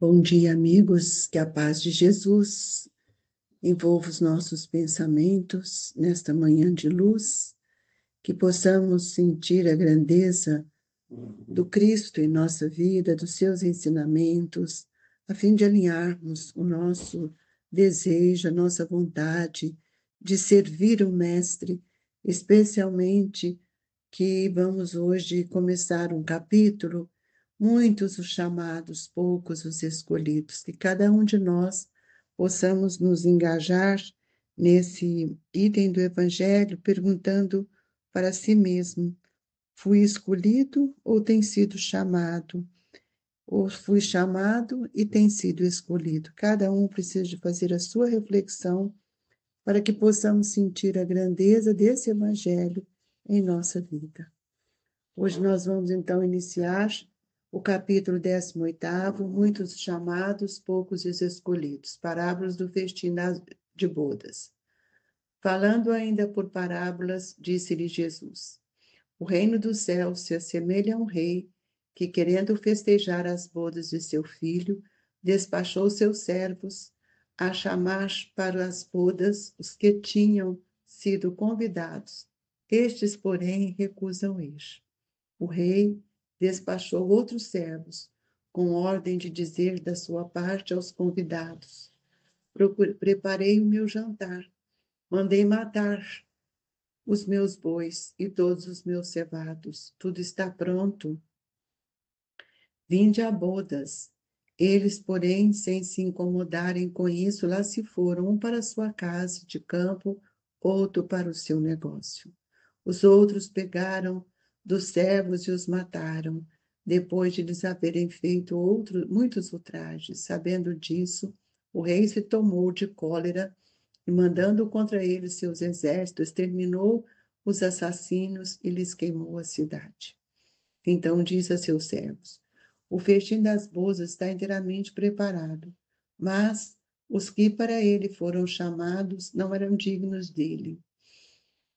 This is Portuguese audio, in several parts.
Bom dia, amigos, que a paz de Jesus envolva os nossos pensamentos nesta manhã de luz, que possamos sentir a grandeza do Cristo em nossa vida, dos seus ensinamentos, a fim de alinharmos o nosso desejo, a nossa vontade de servir o Mestre, especialmente que vamos hoje começar um capítulo, muitos os chamados, poucos os escolhidos, que cada um de nós possamos nos engajar nesse item do Evangelho, perguntando para si mesmo: fui escolhido ou tenho sido chamado? Ou fui chamado e tenho sido escolhido? Cada um precisa de fazer a sua reflexão para que possamos sentir a grandeza desse Evangelho em nossa vida. Hoje nós vamos então iniciar o capítulo 18º, muitos chamados, poucos os escolhidos, parábolas do festim de bodas. Falando ainda por parábolas, disse-lhe Jesus: o reino dos céus se assemelha a um rei que, querendo festejar as bodas de seu filho, despachou seus servos a chamar para as bodas os que tinham sido convidados. Estes, porém, recusam ir. O rei despachou outros servos, com ordem de dizer da sua parte aos convidados: preparei o meu jantar, mandei matar os meus bois e todos os meus cevados. Tudo está pronto. Vinde a bodas. Eles, porém, sem se incomodarem com isso, lá se foram, um para sua casa de campo, outro para o seu negócio. Os outros pegaram dos servos e os mataram, depois de lhes haverem feito muitos ultrajes. Sabendo disso, o rei se tomou de cólera e, mandando contra eles seus exércitos, exterminou os assassinos e lhes queimou a cidade. Então disse a seus servos: o festim das bodas está inteiramente preparado, mas os que para ele foram chamados não eram dignos dele.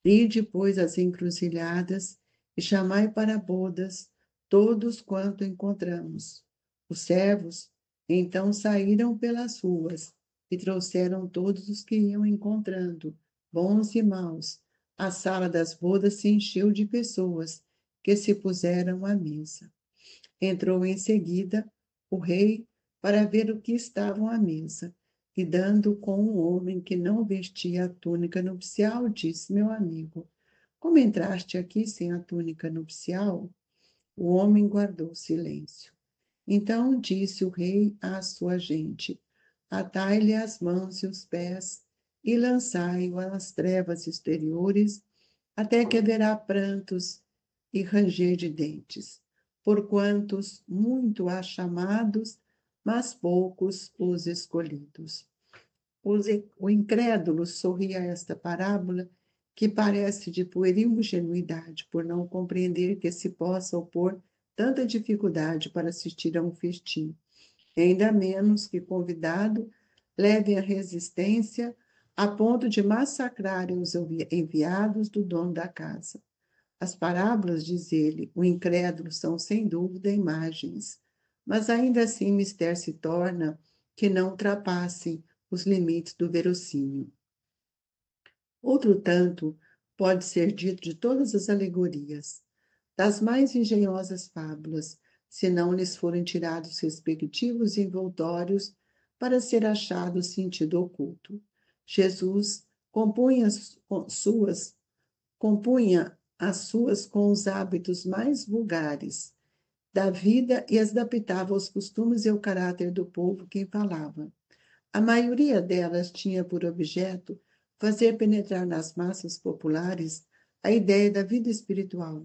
Ide, pois, às encruzilhadas e chamai para bodas todos quanto encontramos. Os servos então saíram pelas ruas e trouxeram todos os que iam encontrando, bons e maus. A sala das bodas se encheu de pessoas que se puseram à mesa. Entrou em seguida o rei para ver o que estavam à mesa, e dando com um homem que não vestia a túnica nupcial, disse: meu amigo, como entraste aqui sem a túnica nupcial? O homem guardou silêncio. Então disse o rei à sua gente: atai-lhe as mãos e os pés e lançai-o às trevas exteriores, até que haverá prantos e ranger de dentes, porquanto muito há chamados, mas poucos os escolhidos. O incrédulo sorri a esta parábola, que parece de pueril ingenuidade, por não compreender que se possa opor tanta dificuldade para assistir a um festim, ainda menos que convidado leve a resistência a ponto de massacrarem os enviados do dono da casa. As parábolas, diz ele, o incrédulo são sem dúvida imagens, mas ainda assim mistério se torna que não ultrapassem os limites do verossímil. Outro tanto pode ser dito de todas as alegorias, das mais engenhosas fábulas, se não lhes forem tirados respectivos envoltórios para ser achado o sentido oculto. Jesus compunha as suas com os hábitos mais vulgares da vida e as adaptava aos costumes e ao caráter do povo quem falava. A maioria delas tinha por objeto fazer penetrar nas massas populares a ideia da vida espiritual,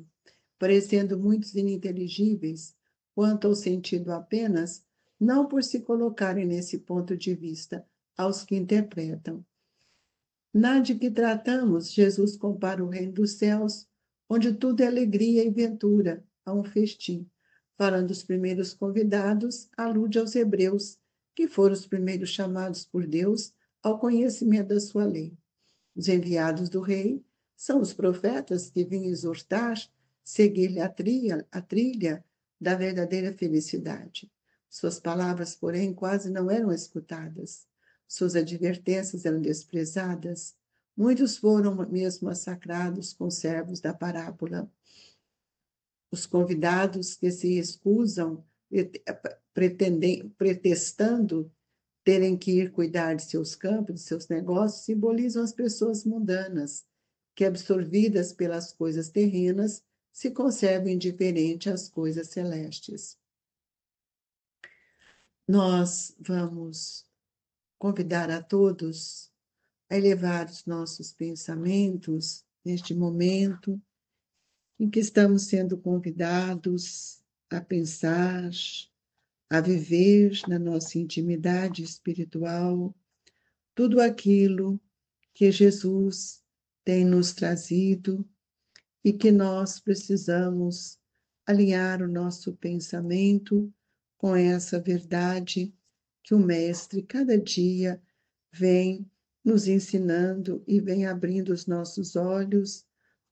parecendo muitos ininteligíveis quanto ao sentido apenas, não por se colocarem nesse ponto de vista aos que interpretam. Na de que tratamos, Jesus compara o reino dos céus, onde tudo é alegria e ventura, a um festim. Falando dos primeiros convidados, alude aos hebreus, que foram os primeiros chamados por Deus ao conhecimento da sua lei. Os enviados do rei são os profetas que vinham exortar, seguir-lhe a trilha da verdadeira felicidade. Suas palavras, porém, quase não eram escutadas. Suas advertências eram desprezadas. Muitos foram mesmo massacrados com servos da parábola. Os convidados que se excusam, pretextando terem que ir cuidar de seus campos, de seus negócios, simbolizam as pessoas mundanas, que, absorvidas pelas coisas terrenas, se conservam indiferentes às coisas celestes. Nós vamos convidar a todos a elevar os nossos pensamentos neste momento em que estamos sendo convidados a pensar, a viver na nossa intimidade espiritual tudo aquilo que Jesus tem nos trazido e que nós precisamos alinhar o nosso pensamento com essa verdade que o Mestre cada dia vem nos ensinando e vem abrindo os nossos olhos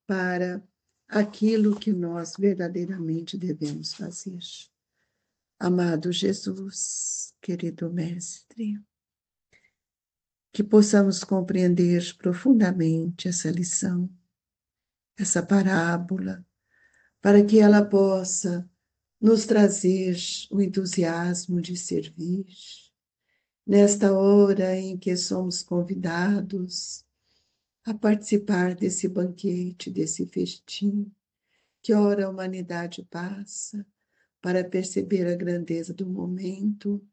para aquilo que nós verdadeiramente devemos fazer. Amado Jesus, querido Mestre, que possamos compreender profundamente essa lição, essa parábola, para que ela possa nos trazer o entusiasmo de servir. Nesta hora em que somos convidados a participar desse banquete, desse festim, que ora a humanidade passa para perceber a grandeza do momento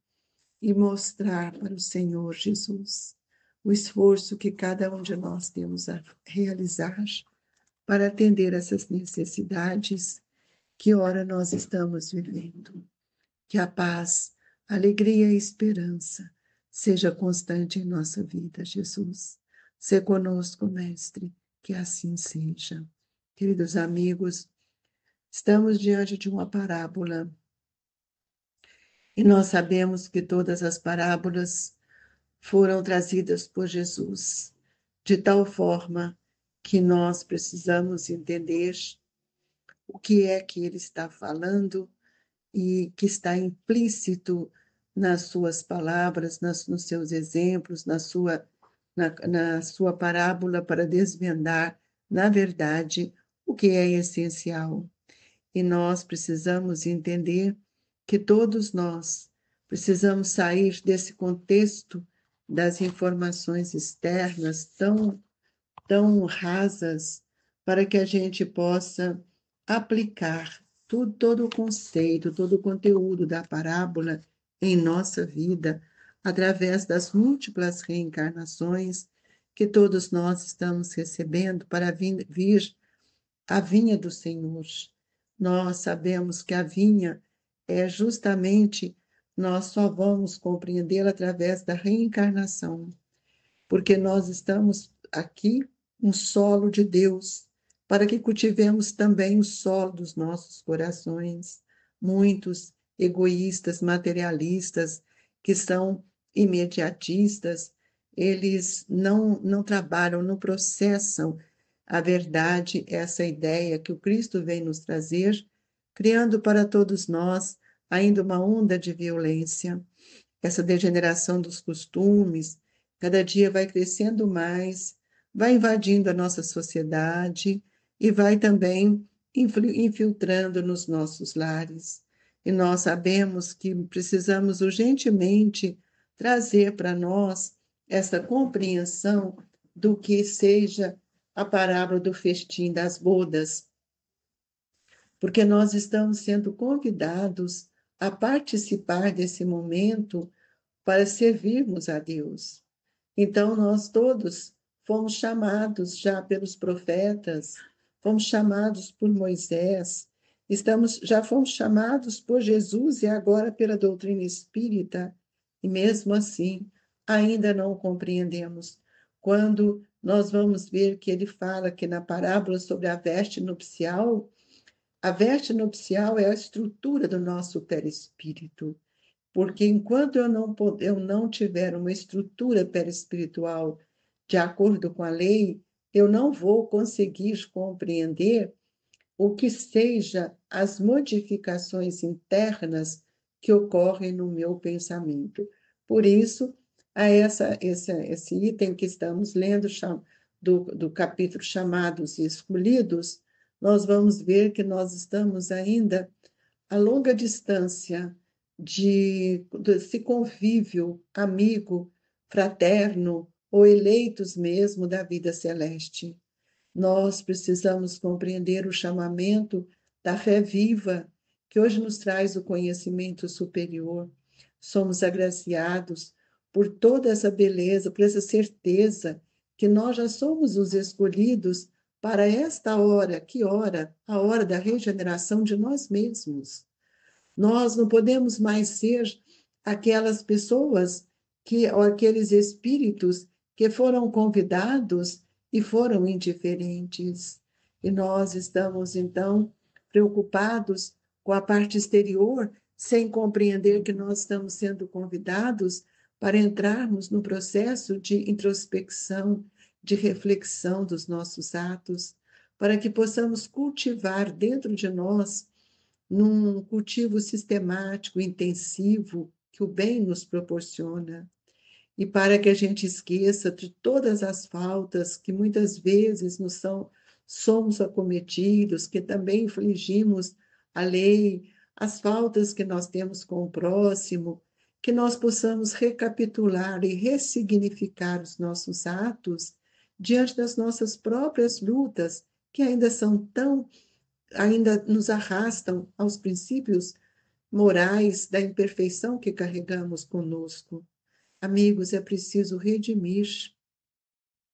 e mostrar para o Senhor Jesus o esforço que cada um de nós temos a realizar para atender essas necessidades que ora nós estamos vivendo. Que a paz, a alegria e a esperança seja constante em nossa vida, Jesus. Sê conosco, Mestre, que assim seja. Queridos amigos, estamos diante de uma parábola e nós sabemos que todas as parábolas foram trazidas por Jesus, de tal forma que nós precisamos entender o que é que ele está falando e que está implícito nas suas palavras, nos seus exemplos, na sua parábola, para desvendar, na verdade, o que é essencial. E nós precisamos entender que todos nós precisamos sair desse contexto das informações externas tão rasas, para que a gente possa aplicar todo o conceito, todo o conteúdo da parábola em nossa vida, através das múltiplas reencarnações que todos nós estamos recebendo para vir à vinha do Senhor. Nós sabemos que a vinha é justamente, nós só vamos compreendê-la através da reencarnação, porque nós estamos aqui, um solo de Deus, para que cultivemos também o solo dos nossos corações. Muitos egoístas, materialistas, que são imediatistas, eles não trabalham, não processam a verdade, essa ideia que o Cristo vem nos trazer, criando para todos nós ainda uma onda de violência, essa degeneração dos costumes, cada dia vai crescendo mais, vai invadindo a nossa sociedade e vai também infiltrando nos nossos lares. E nós sabemos que precisamos urgentemente trazer para nós essa compreensão do que seja a parábola do festim das bodas, porque nós estamos sendo convidados a participar desse momento para servirmos a Deus. Então, nós todos fomos chamados já pelos profetas, fomos chamados por Moisés, já fomos chamados por Jesus e agora pela doutrina espírita, e mesmo assim ainda não o compreendemos. Quando nós vamos ver que ele fala que na parábola sobre a veste nupcial é a estrutura do nosso perispírito, porque enquanto eu não tiver uma estrutura perispiritual de acordo com a lei, eu não vou conseguir compreender o que seja as modificações internas que ocorrem no meu pensamento. Por isso, esse item que estamos lendo, do capítulo chamados Escolhidos, nós vamos ver que nós estamos ainda a longa distância desse convívio amigo, fraterno, ou eleitos mesmo da vida celeste. Nós precisamos compreender o chamamento da fé viva, que hoje nos traz o conhecimento superior. Somos agraciados por toda essa beleza, por essa certeza que nós já somos os escolhidos para esta hora. Que hora? A hora da regeneração de nós mesmos. Nós não podemos mais ser aquelas pessoas ou aqueles espíritos que foram convidados e foram indiferentes. E nós estamos, então, preocupados com a parte exterior, sem compreender que nós estamos sendo convidados para entrarmos no processo de introspecção, de reflexão dos nossos atos, para que possamos cultivar dentro de nós, num cultivo sistemático, intensivo, que o bem nos proporciona, e para que a gente esqueça de todas as faltas que muitas vezes somos acometidos, que também infligimos a lei, as faltas que nós temos com o próximo, que nós possamos recapitular e ressignificar os nossos atos diante das nossas próprias lutas, que ainda nos arrastam aos princípios morais da imperfeição que carregamos conosco. Amigos, é preciso redimir,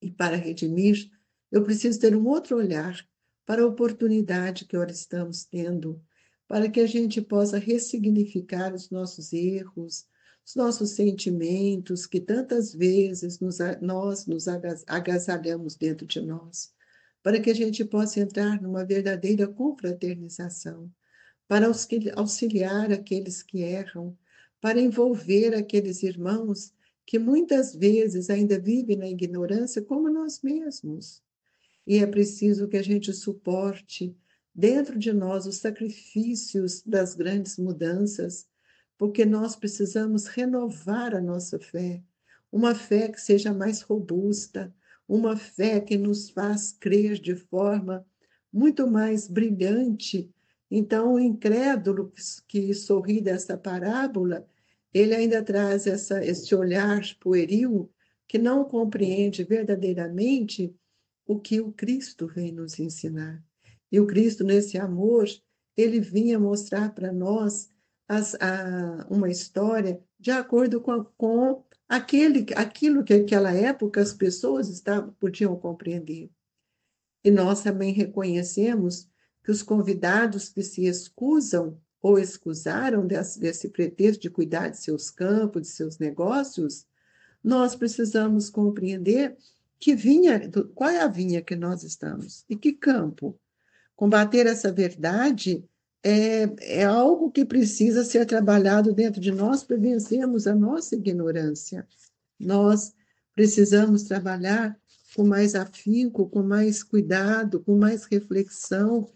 e para redimir, eu preciso ter um outro olhar para a oportunidade que ora estamos tendo, para que a gente possa ressignificar os nossos erros, os nossos sentimentos, que tantas vezes nós nos agasalhamos dentro de nós, para que a gente possa entrar numa verdadeira confraternização, para auxiliar aqueles que erram, para envolver aqueles irmãos que muitas vezes ainda vivem na ignorância, como nós mesmos. E é preciso que a gente suporte dentro de nós os sacrifícios das grandes mudanças, porque nós precisamos renovar a nossa fé, uma fé que seja mais robusta, uma fé que nos faz crer de forma muito mais brilhante. Então, o incrédulo que sorri dessa parábola, ele ainda traz esse olhar pueril que não compreende verdadeiramente o que o Cristo vem nos ensinar. E o Cristo, nesse amor, ele vinha mostrar para nós uma história de acordo com aquilo que naquela época as pessoas podiam compreender. E nós também reconhecemos que os convidados que se excusam ou excusaram desse pretexto de cuidar de seus campos, de seus negócios, nós precisamos compreender qual é a vinha que nós estamos e que campo. Combater essa verdade é algo que precisa ser trabalhado dentro de nós para vencermos a nossa ignorância. Nós precisamos trabalhar com mais afinco, com mais cuidado, com mais reflexão,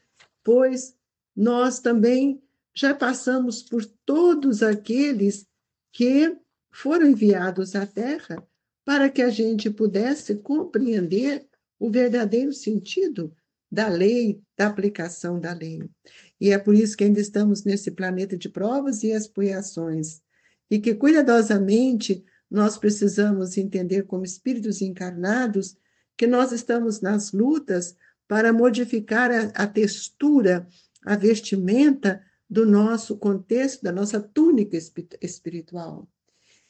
pois nós também já passamos por todos aqueles que foram enviados à Terra para que a gente pudesse compreender o verdadeiro sentido da lei, da aplicação da lei. E é por isso que ainda estamos nesse planeta de provas e expiações, e que cuidadosamente nós precisamos entender como espíritos encarnados que nós estamos nas lutas para modificar a textura, a vestimenta do nosso contexto, da nossa túnica espiritual.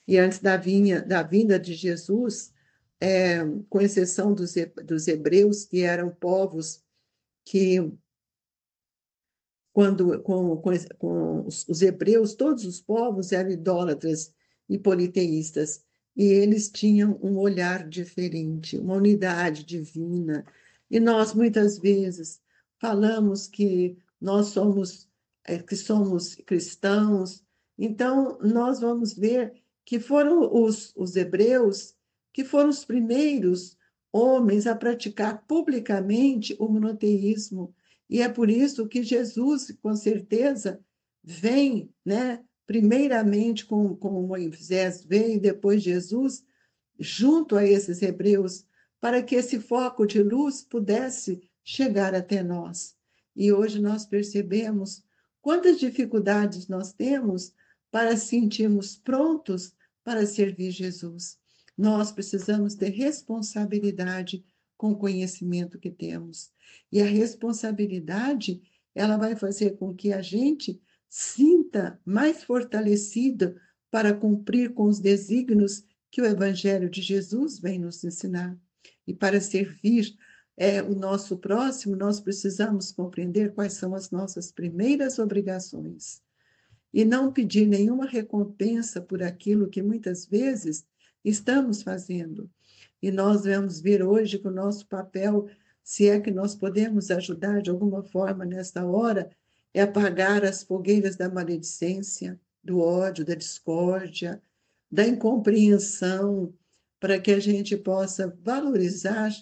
E antes da vinda de Jesus, com exceção dos hebreus, que eram povos que, com os hebreus, todos os povos eram idólatras e politeístas, e eles tinham um olhar diferente, uma unidade divina. E nós, muitas vezes, falamos que nós somos cristãos, então nós vamos ver que foram os hebreus que foram os primeiros homens a praticar publicamente o monoteísmo. E é por isso que Jesus, com certeza, vem, né, primeiramente como Moisés veio, e depois Jesus, junto a esses hebreus, para que esse foco de luz pudesse chegar até nós. E hoje nós percebemos quantas dificuldades nós temos para sentirmos prontos para servir Jesus. Nós precisamos ter responsabilidade com o conhecimento que temos. E a responsabilidade, ela vai fazer com que a gente sinta mais fortalecido para cumprir com os desígnios que o Evangelho de Jesus vem nos ensinar. E para servir o nosso próximo, nós precisamos compreender quais são as nossas primeiras obrigações e não pedir nenhuma recompensa por aquilo que muitas vezes estamos fazendo. E nós vamos ver hoje que o nosso papel, se é que nós podemos ajudar de alguma forma nesta hora, é apagar as fogueiras da maledicência, do ódio, da discórdia, da incompreensão, para que a gente possa valorizar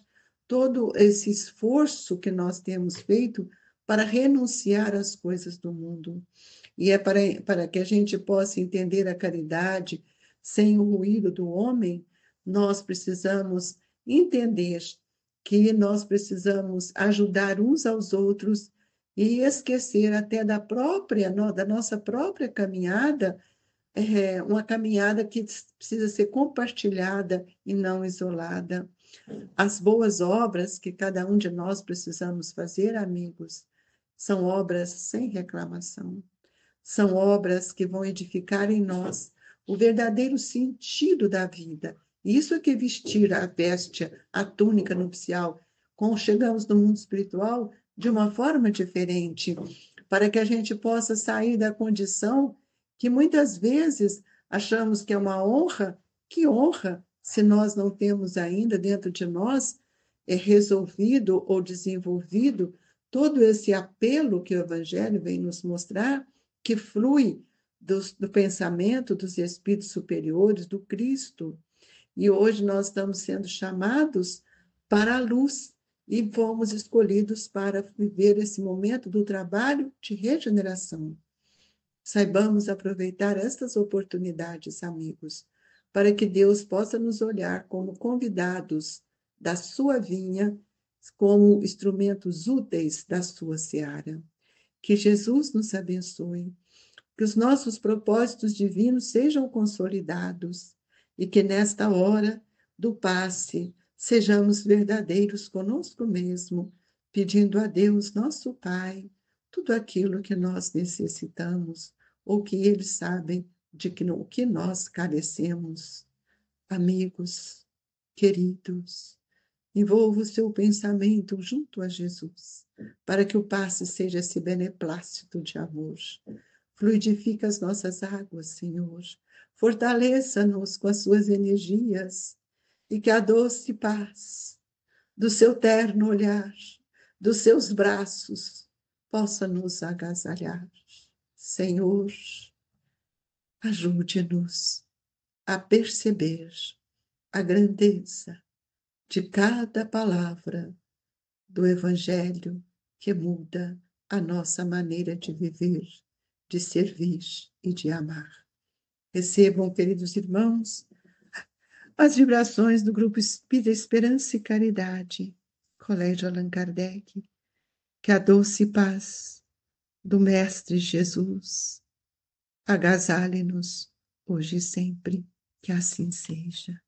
todo esse esforço que nós temos feito para renunciar às coisas do mundo. E é para que a gente possa entender a caridade sem o ruído do homem, nós precisamos entender que nós precisamos ajudar uns aos outros e esquecer até da nossa própria caminhada, uma caminhada que precisa ser compartilhada e não isolada. As boas obras que cada um de nós precisamos fazer, amigos, são obras sem reclamação. São obras que vão edificar em nós o verdadeiro sentido da vida. Isso é que vestir a veste, a túnica nupcial. Chegamos no mundo espiritual de uma forma diferente, para que a gente possa sair da condição que muitas vezes achamos que é uma honra. Que honra se nós não temos ainda dentro de nós resolvido ou desenvolvido todo esse apelo que o Evangelho vem nos mostrar, que flui do pensamento dos espíritos superiores, do Cristo. E hoje nós estamos sendo chamados para a luz e fomos escolhidos para viver esse momento do trabalho de regeneração. Saibamos aproveitar estas oportunidades, amigos, para que Deus possa nos olhar como convidados da sua vinha, como instrumentos úteis da sua seara. Que Jesus nos abençoe, que os nossos propósitos divinos sejam consolidados e que nesta hora do passe sejamos verdadeiros conosco mesmo, pedindo a Deus, nosso Pai, tudo aquilo que nós necessitamos ou que eles sabem de que o que nós carecemos. Amigos, queridos, envolva o seu pensamento junto a Jesus, para que o passe seja esse beneplácito de amor. Fluidifica as nossas águas, Senhor. Fortaleça-nos com as suas energias e que a doce paz do seu terno olhar, dos seus braços, possa nos agasalhar. Senhor, ajude-nos a perceber a grandeza de cada palavra do Evangelho que muda a nossa maneira de viver, de servir e de amar. Recebam, queridos irmãos, as vibrações do Grupo Espírita Esperança e Caridade, Colégio Allan Kardec, que a doce paz do Mestre Jesus agasalhe-nos hoje e sempre, que assim seja.